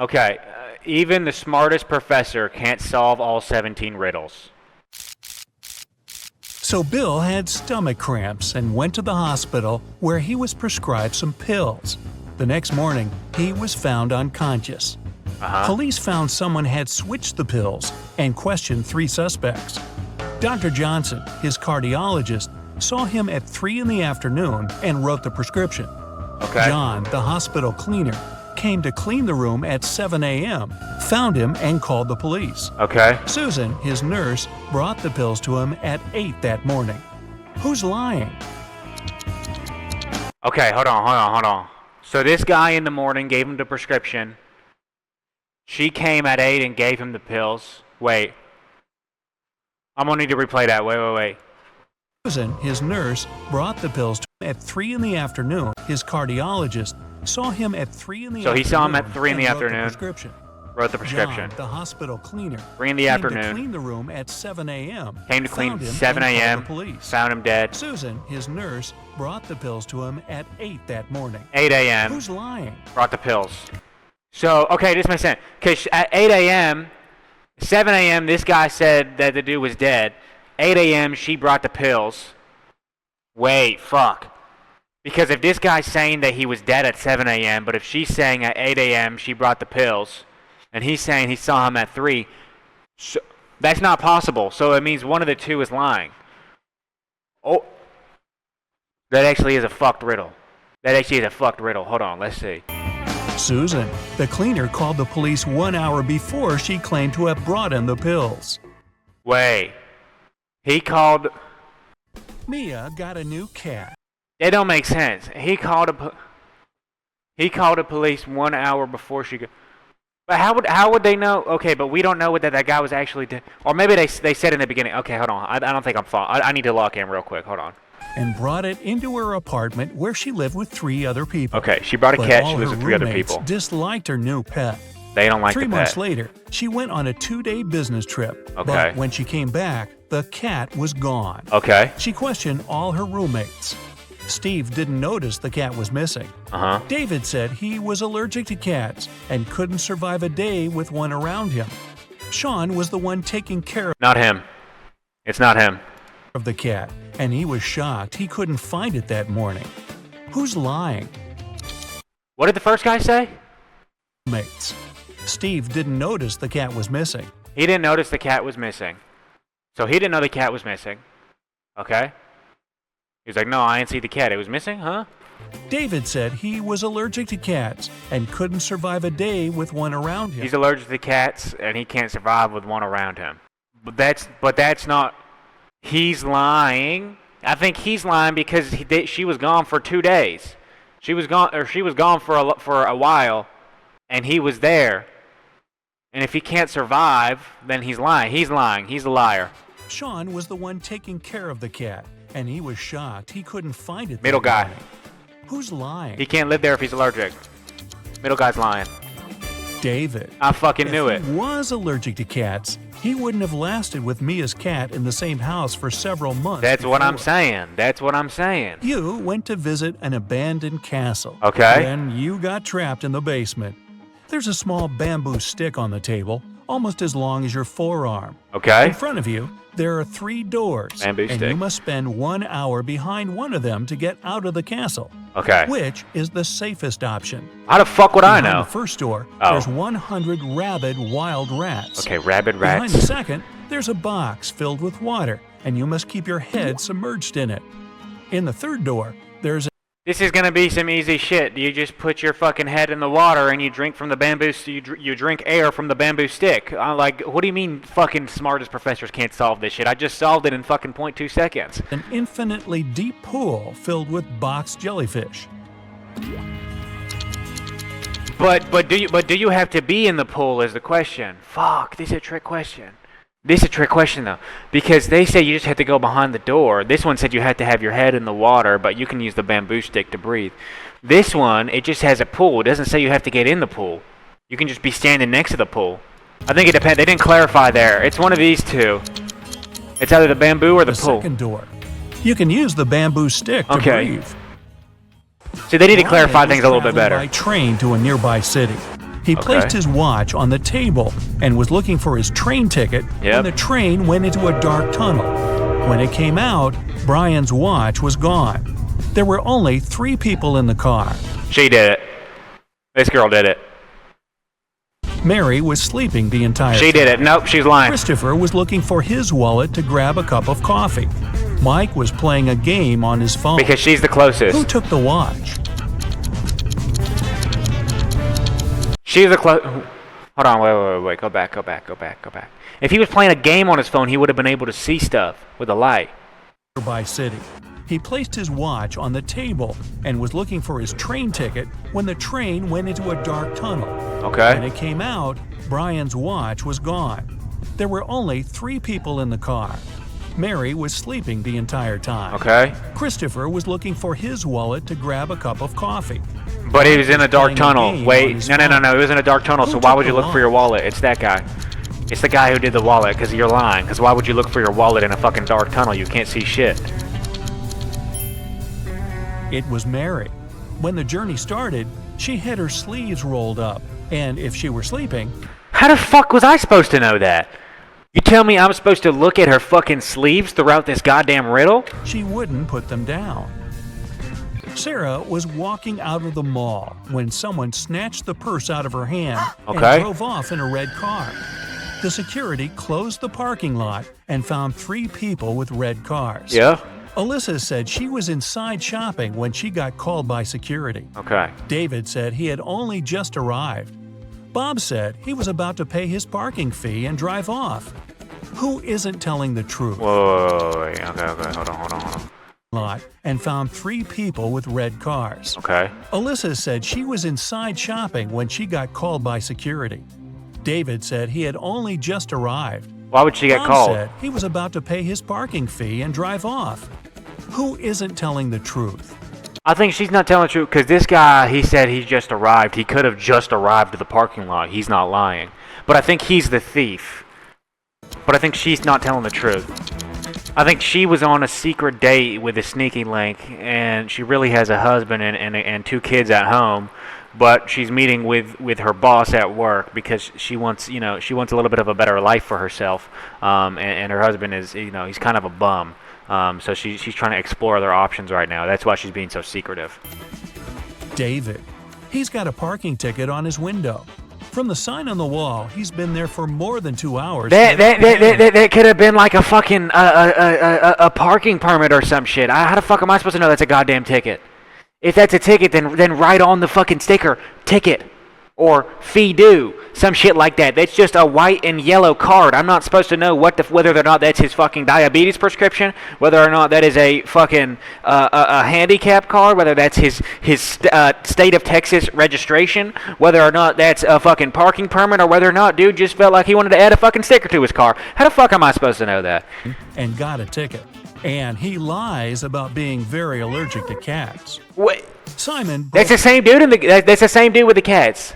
Okay, even the smartest professor can't solve all 17 riddles. So Bill had stomach cramps and went to the hospital where he was prescribed some pills. The next morning, he was found unconscious. Police found someone had switched the pills and questioned 3 suspects. Dr. Johnson, his cardiologist, saw him at 3 in the afternoon and wrote the prescription. Okay. John, the hospital cleaner, came to clean the room at 7 a.m., found him and called the police. Okay. Susan, his nurse, brought the pills to him at 8 that morning. Who's lying? Okay, hold on. So this guy in the morning gave him the prescription. She came at 8 and gave him the pills. Wait. I'm gonna need to replay that. Wait. Susan, his nurse, brought the pills to him at 3 in the afternoon. His cardiologist saw him at 3 in the afternoon. So he saw him at 3 in the afternoon. Wrote the prescription. John, the hospital cleaner, 3 in the came afternoon. to clean the room at 7 a.m. Came to clean found him 7 and called a.m. the police. Found him dead. Susan, his nurse, brought the pills to him at 8 that morning. 8 a.m. Who's lying? Brought the pills. So, okay, this makes sense. Because at 8 a.m., 7 a.m., this guy said that the dude was dead. 8 a.m., she brought the pills. Wait, fuck. Because if this guy's saying that he was dead at 7 a.m., but if she's saying at 8 a.m. she brought the pills, and he's saying he saw him at 3, so that's not possible. So it means one of the two is lying. Oh, that actually is a fucked riddle. Hold on, let's see. Susan, the cleaner, called the police 1 hour before she claimed to have brought him the pills. Wait. He called... Mia got a new cat. That don't make sense. He called the police 1 hour before she... But how would they know? Okay, but we don't know that guy was actually dead. Or maybe they said in the beginning. Okay, hold on. I don't think I'm following. I need to lock in real quick. Hold on. And brought it into her apartment where she lived with 3 other people. Okay, she brought a But cat. all She lives her with 3 other roommates people. disliked her new pet. They don't like 3 the months pet. later, she went on a 2-day business trip. Okay. But when she came back, the cat was gone. Okay. She questioned all her roommates. Steve didn't notice the cat was missing. David said he was allergic to cats and couldn't survive a day with one around him. Sean was the one taking care Not him. It's not him. of the cat, and he was shocked he couldn't find it that morning. Who's lying? What did the first guy say? Mates. Steve didn't notice the cat was missing. He didn't notice the cat was missing. So he didn't know the cat was missing. Okay. He was like, no, I didn't see the cat. It was missing, huh? David said he was allergic to cats and couldn't survive a day with one around him. He's allergic to cats, and he can't survive with one around him. But that's not... He's lying. I think he's lying because she was gone for 2 days. She was gone for a while, and he was there. And if he can't survive, then he's lying. He's lying. He's a liar. Sean was the one taking care of the cat, and he was shocked he couldn't find it. Middle that guy. morning. Who's lying? He can't live there if he's allergic. Middle guy's lying. David. I fucking knew it. If he was allergic to cats, he wouldn't have lasted with Mia's cat in the same house for several months. That's what I'm before. saying. You went to visit an abandoned castle. Okay. Then you got trapped in the basement. There's a small bamboo stick on the table, almost as long as your forearm. Okay. In front of you, there are 3 doors. Bamboo and stick. you must spend 1 hour behind one of them to get out of the castle. Okay. Which is the safest option? How the fuck would I Behind know? the first door, Oh. there's 100 rabid wild rats. Okay, rabid Behind the rats. second, there's a box filled with water, and you must keep your head submerged in it. In the third door, there's This is gonna be some easy shit. You just put your fucking head in the water and you drink from the bamboo. You drink air from the bamboo stick. Like, what do you mean? Fucking smartest professors can't solve this shit. I just solved it in fucking 0.2 seconds. an infinitely deep pool filled with box jellyfish. But do you have to be in the pool? Is the question. Fuck. This is a trick question. This is a trick question though, because they say you just have to go behind the door. This one said you had to have your head in the water, but you can use the bamboo stick to breathe. This one, it just has a pool. It doesn't say you have to get in the pool. You can just be standing next to the pool. I think it depends. They didn't clarify there. It's one of these two. It's either the bamboo or the pool. Second door. You can use the bamboo stick to Okay. breathe. See, they need to clarify Brian things was a little bit traveling better. by train to a nearby city. He placed his watch on the table and was looking for his train ticket when the train went into a dark tunnel. When it came out, Brian's watch was gone. There were only 3 people in the car. She did it. This girl did it. Mary was sleeping the entire time. She did it. Nope, she's lying. Christopher was looking for his wallet to grab a cup of coffee. Mike was playing a game on his phone. Because she's the closest. Who took the watch? She's the Hold on, wait. Go back. If he was playing a game on his phone, he would have been able to see stuff with a light. By city. He placed his watch on the table and was looking for his train ticket when the train went into a dark tunnel. When it came out, Brian's watch was gone. There were only 3 people in the car. Mary was sleeping the entire time. Christopher was looking for his wallet to grab a cup of coffee. But he was in a dark tunnel. Wait, no. He was in a dark tunnel, so why would you look for your wallet? It's that guy. It's the guy who did the wallet, because you're lying. Because why would you look for your wallet in a fucking dark tunnel? You can't see shit. It was Mary. When the journey started, she had her sleeves rolled up, and if she were sleeping... How the fuck was I supposed to know that? You tell me I'm supposed to look at her fucking sleeves throughout this goddamn riddle? She wouldn't put them down. Sarah was walking out of the mall when someone snatched the purse out of her hand and drove off in a red car. The security closed the parking lot and found 3 people with red cars. Alyssa said she was inside shopping when she got called by security. David said he had only just arrived. Bob said he was about to pay his parking fee and drive off. Who isn't telling the truth? Whoa. Okay. Hold on. Lot and found 3 people with red cars. Alyssa said she was inside shopping when she got called by security. David said he had only just arrived. Why would she get Bob called? Said he was about to pay his parking fee and drive off. Who isn't telling the truth? I think she's not telling the truth because this guy, he said he just arrived. He could have just arrived to the parking lot. He's not lying. But I think he's the thief. But I think she's not telling the truth. I think she was on a secret date with a sneaky link, and she really has a husband and 2 kids at home. But she's meeting with her boss at work because she wants a little bit of a better life for herself. And her husband is, he's kind of a bum. So she's trying to explore other options right now. That's why she's being so secretive. David. He's got a parking ticket on his window. From the sign on the wall, he's been there for more than 2 hours. That could have been like a fucking a parking permit or some shit. How the fuck am I supposed to know that's a goddamn ticket? If that's a ticket, then write on the fucking sticker, ticket, or fee due, some shit like that. That's just a white and yellow card. I'm not supposed to know whether or not that's his fucking diabetes prescription, whether or not that is a fucking a handicap card, whether that's his state of Texas registration, whether or not that's a fucking parking permit, or whether or not dude just felt like he wanted to add a fucking sticker to his car. How the fuck am I supposed to know that? And got a ticket. And he lies about being very allergic to cats. Wait. Simon. That's the same dude that's the same dude with the cats.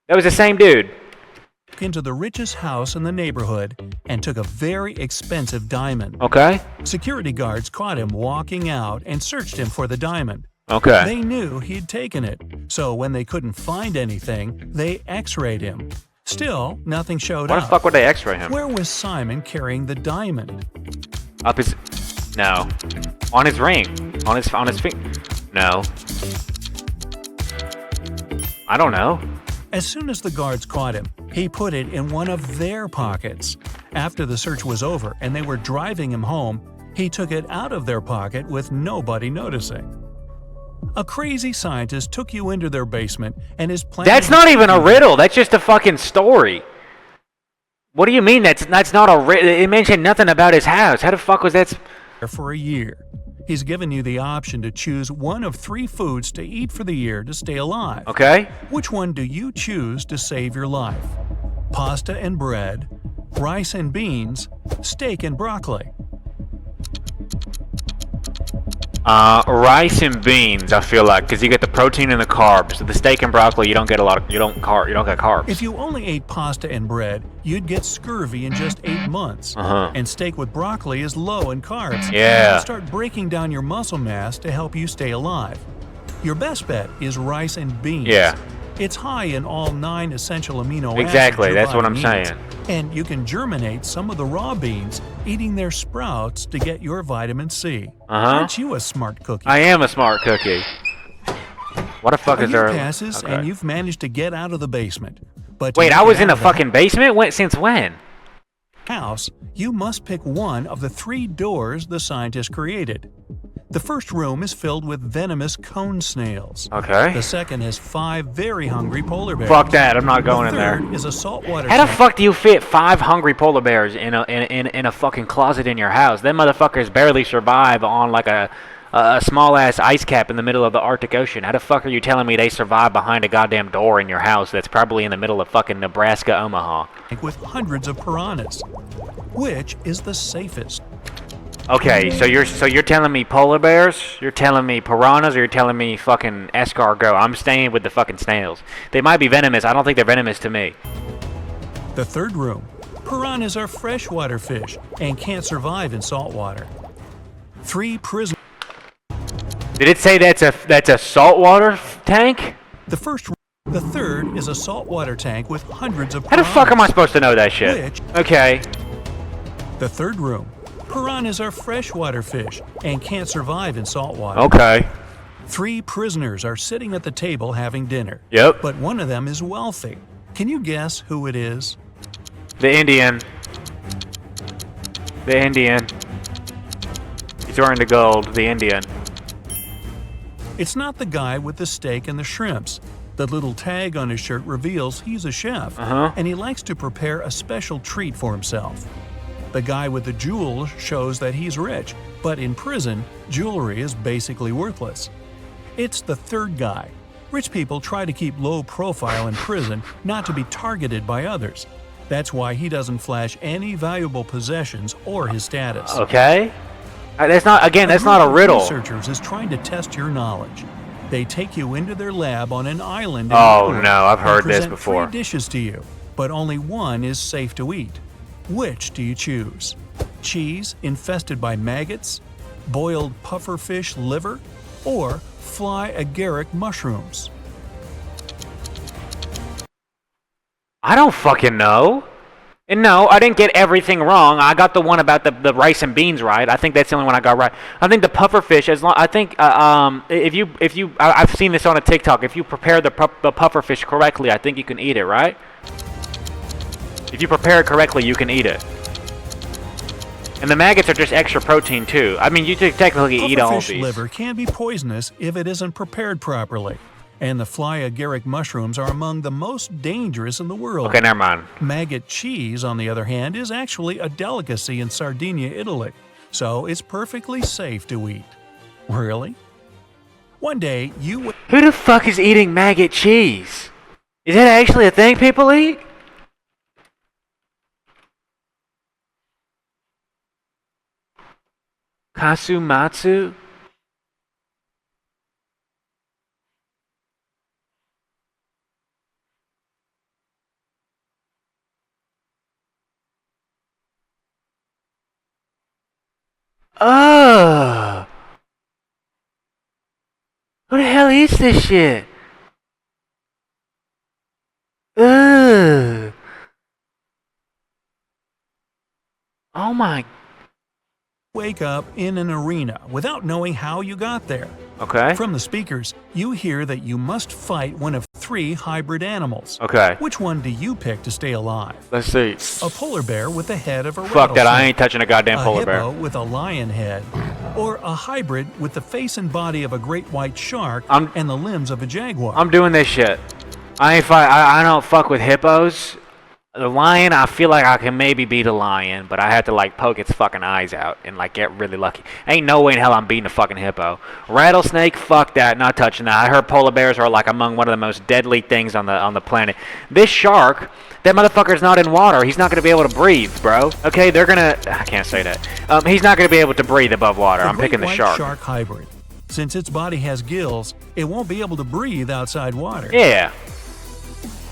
That was the same dude. Into the richest house in the neighborhood and took a very expensive diamond. Security guards caught him walking out and searched him for the diamond. They knew he'd taken it, so when they couldn't find anything, they x-rayed him. Still, nothing showed up. Why the fuck would they x-ray him? Where was Simon carrying the diamond? Up his... No. On his ring. On his finger. No. I don't know. As soon as the guards caught him, he put it in one of their pockets. After the search was over and they were driving him home, he took it out of their pocket with nobody noticing. A crazy scientist took you into their basement and is planning... That's not even a riddle. That's just a fucking story. What do you mean that's not a riddle? It mentioned nothing about his house. How the fuck was that... For a year. He's given you the option to choose one of 3 foods to eat for the year to stay alive. Which one do you choose to save your life? Pasta and bread, rice and beans, steak and broccoli. Rice and beans, I feel like, because you get the protein and the carbs. The steak and broccoli, you don't get carbs. If you only ate pasta and bread, you'd get scurvy in just 8 months. And steak with broccoli is low in carbs. It'll start breaking down your muscle mass to help you stay alive. Your best bet is rice and beans. It's high in all 9 essential amino acids. Exactly, your that's what body I'm needs. saying. And you can germinate some of the raw beans, eating their sprouts to get your vitamin C. Aren't you a smart cookie? I am a smart cookie. What the fuck A is year there? passes, and you've managed to get out of the basement. But to Wait, make I it was in out a of the fucking basement? Since when? house, you must pick one of the 3 doors the scientists created. The first room is filled with venomous cone snails. Okay. The second has 5 very hungry polar bears. Fuck that, I'm not going The in there. third is a saltwater How the tank. fuck do you fit 5 hungry polar bears in a fucking closet in your house? Them motherfuckers barely survive on like a small ass ice cap in the middle of the Arctic Ocean. How the fuck are you telling me they survive behind a goddamn door in your house that's probably in the middle of fucking Nebraska, Omaha? With hundreds of piranhas. Which is the safest? Okay, so you're telling me polar bears, you're telling me piranhas, or you're telling me fucking escargot? I'm staying with the fucking snails. They might be venomous. I don't think they're venomous to me. The third room. Piranhas are freshwater fish and can't survive in saltwater. 3 prisoners. Did it say that's a saltwater tank? The third is a saltwater tank with hundreds of How piranhas. the fuck am I supposed to know that shit? Which? Okay. The third room. Piranhas are freshwater fish and can't survive in saltwater. Okay. 3 prisoners are sitting at the table having dinner. Yep. But one of them is wealthy. Can you guess who it is? The Indian. The Indian. He's wearing the gold. The Indian. It's not the guy with the steak and the shrimps. The little tag on his shirt reveals he's a chef, and he likes to prepare a special treat for himself. The guy with the jewels shows that he's rich, but in prison, jewelry is basically worthless. It's the third guy. Rich people try to keep low profile in prison not to be targeted by others. That's why he doesn't flash any valuable possessions or his status. Okay. That's not a riddle. Researchers is trying to test your knowledge. They take you into their lab on an island. Oh no, I've heard this present before. 3 dishes to you, but only one is safe to eat. Which do you choose? Cheese infested by maggots, boiled pufferfish liver, or fly agaric mushrooms? I don't fucking know. And no, I didn't get everything wrong. I got the one about the rice and beans right. I think that's the only one I got right. I think the pufferfish, I've seen this on a TikTok. If you prepare the pufferfish correctly, I think you can eat it, right? If you prepare it correctly, you can eat it. And the maggots are just extra protein too. I mean, you could technically eat all of Pufferfish these. liver can be poisonous if it isn't prepared properly. And the fly agaric mushrooms are among the most dangerous in the world. Okay, never mind. Maggot cheese, on the other hand, is actually a delicacy in Sardinia, Italy, so it's perfectly safe to eat. Really? One day, you... Who the fuck is eating maggot cheese? Is that actually a thing people eat? Kasumatsu? Oh! Who the hell eats this shit? Ugh! Oh my... wake up in an arena without knowing how you got there. Okay. From the speakers, you hear that you must fight one of 3 hybrid animals. Okay. Which one do you pick to stay alive? Let's see. A polar bear with the head of a Fuck that, I rattlesnake, ain't touching a goddamn a polar hippo bear. with a lion head, or a hybrid with the face and body of a great white shark and the limbs of a jaguar. I'm doing this shit. I don't fuck with hippos. The lion, I feel like I can maybe beat a lion, but I have to like poke its fucking eyes out and like get really lucky. Ain't no way in hell I'm beating a fucking hippo. Rattlesnake, fuck that, not touching that. I heard polar bears are like among one of the most deadly things on the planet. This shark, that motherfucker's not in water. He's not gonna be able to breathe, bro. Okay, I can't say that. He's not gonna be able to breathe above water. I'm picking the shark. Shark hybrid. Since its body has gills, it won't be able to breathe outside water. Yeah.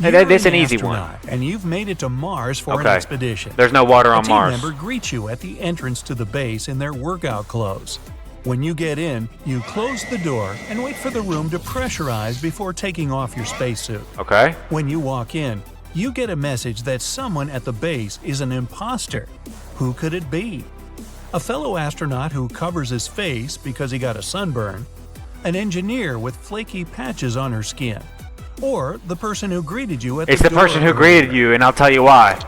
You're That's an an easy one. astronaut, and you've made it to Mars for an Okay. expedition. There's no water A on team Mars. member greets you at the entrance to the base in their workout clothes. When you get in, you close the door and wait for the room to pressurize before taking off your spacesuit. Okay. When you walk in, you get a message that someone at the base is an impostor. Who could it be? A fellow astronaut who covers his face because he got a sunburn, an engineer with flaky patches on her skin, or the person who greeted you at the door. It's the person who greeted you, and I'll tell you why.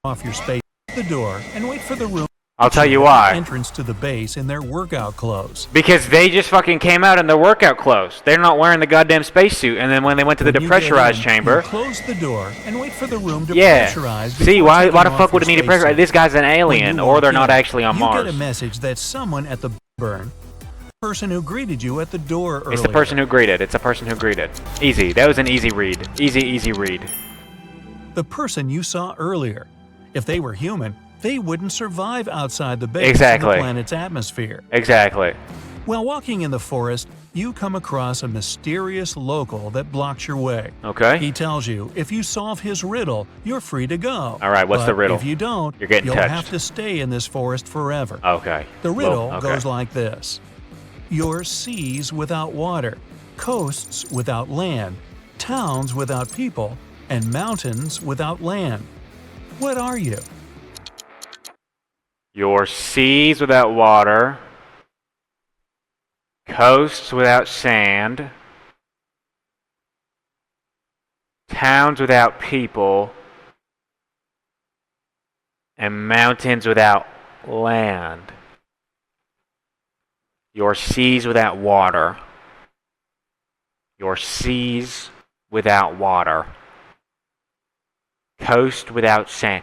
Off your space, the door, and wait for the room. I'll tell you why. Entrance to the base in their workout clothes. Because they just fucking came out in their workout clothes. They're not wearing the goddamn spacesuit. And then when they went to the depressurized chamber, you close the door and wait for the room to yeah. pressurize. See, why the fuck would it need to pressurize? This guy's an alien, or they're not actually on Mars. You get a message that someone at the burn, person who greeted you at the door earlier. It's the person who greeted. It's the person who greeted. Easy. That was an easy read. Easy read. The person you saw earlier. If they were human, they wouldn't survive outside the base exactly. of the planet's atmosphere. Exactly. While walking in the forest, you come across a mysterious local that blocks your way. Okay. He tells you if you solve his riddle, you're free to go. All right, what's the riddle? If you don't, you're getting you'll touched. have to stay in this forest forever. Okay. The riddle goes like this. You're seas without water, coasts without land, towns without people, and mountains without land. What are you? Your seas without water, coasts without sand, towns without people, and mountains without land. Your seas without water. Your seas without water. Coast without sand.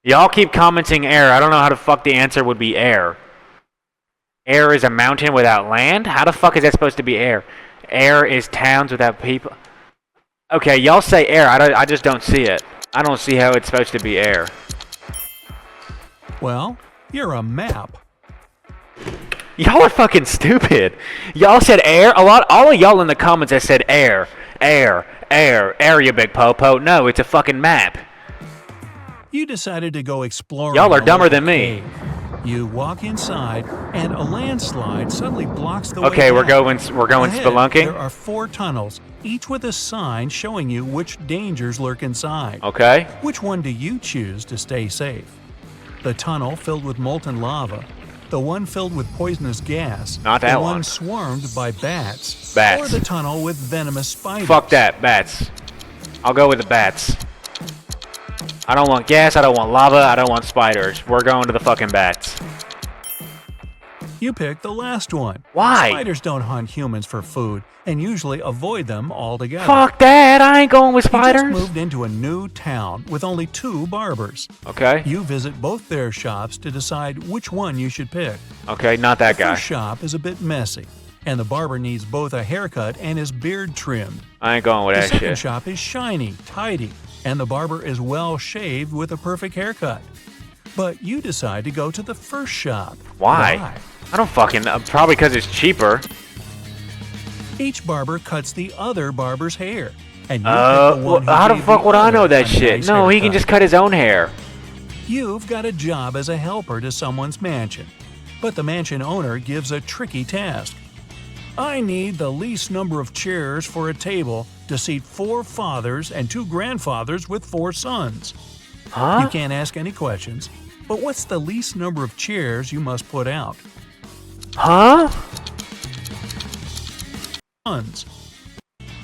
Y'all keep commenting air. I don't know how the fuck the answer would be air. Air is a mountain without land? How the fuck is that supposed to be air? Air is towns without people. Okay, y'all say air. I just don't see it. I don't see how it's supposed to be air. Well, you're a map. Y'all are fucking stupid. Y'all said air. All of y'all in the comments that said air. Air, you big popo. No, it's a fucking map. You decided to go exploring. Y'all are dumber than me. You walk inside, and a landslide suddenly blocks the way. Okay, we're going Ahead, spelunking. There are 4 tunnels, each with a sign showing you which dangers lurk inside. Okay. Which one do you choose to stay safe? The tunnel filled with molten lava, the one filled with poisonous gas, not that the one. one swarmed by bats, bats, or the tunnel with venomous spiders. Fuck that, bats. I'll go with the bats. I don't want gas, I don't want lava, I don't want spiders. We're going to the fucking bats. You picked the last one. Why? Spiders don't hunt humans for food and usually avoid them altogether. Fuck that, I ain't going with spiders. You just moved into a new town with only 2 barbers. Okay. You visit both their shops to decide which one you should pick. Okay, not that guy. The first shop is a bit messy, and the barber needs both a haircut and his beard trimmed. I ain't going with that shit. The second shop is shiny, tidy, and the barber is well shaved with a perfect haircut. But you decide to go to the first shop. Why? I don't fucking... probably because it's cheaper. Each barber cuts the other barber's hair. And you pick the one how the fuck would I know that shit? Nice no, haircut. he can just cut his own hair. You've got a job as a helper to someone's mansion. But the mansion owner gives a tricky task. I need the least number of chairs for a table to seat 4 fathers and 2 grandfathers with 4 sons. Huh? You can't ask any questions, but what's the least number of chairs you must put out? Huh? Sons.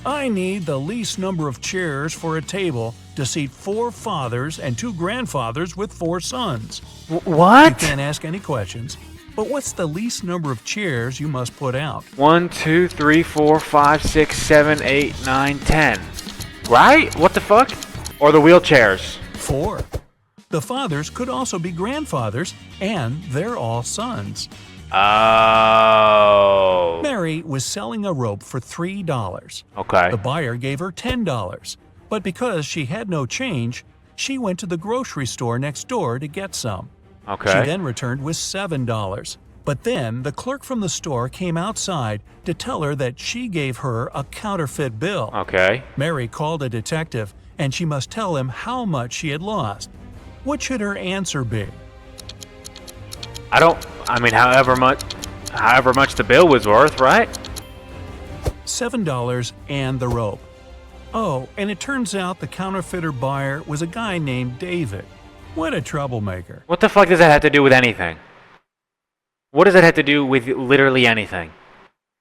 I need the least number of chairs for a table to seat 4 fathers and 2 grandfathers with 4 sons. What? You can't ask any questions, but what's the least number of chairs you must put out? 1, 2, 3, 4, 5, 6, 7, 8, 9, 10. Right? What the fuck? Or the wheelchairs? 4. The fathers could also be grandfathers, and they're all sons. Oh. Mary was selling a rope for $3. Okay. The buyer gave her $10, but because she had no change, she went to the grocery store next door to get some. Okay. She then returned with $7. But then the clerk from the store came outside to tell her that she gave her a counterfeit bill. Okay. Mary called a detective, and she must tell him how much she had lost. What should her answer be? I mean, however much the bill was worth, right? $7 and the rope. Oh, and it turns out the counterfeiter buyer was a guy named David. What a troublemaker. What the fuck does that have to do with anything? What does that have to do with literally anything?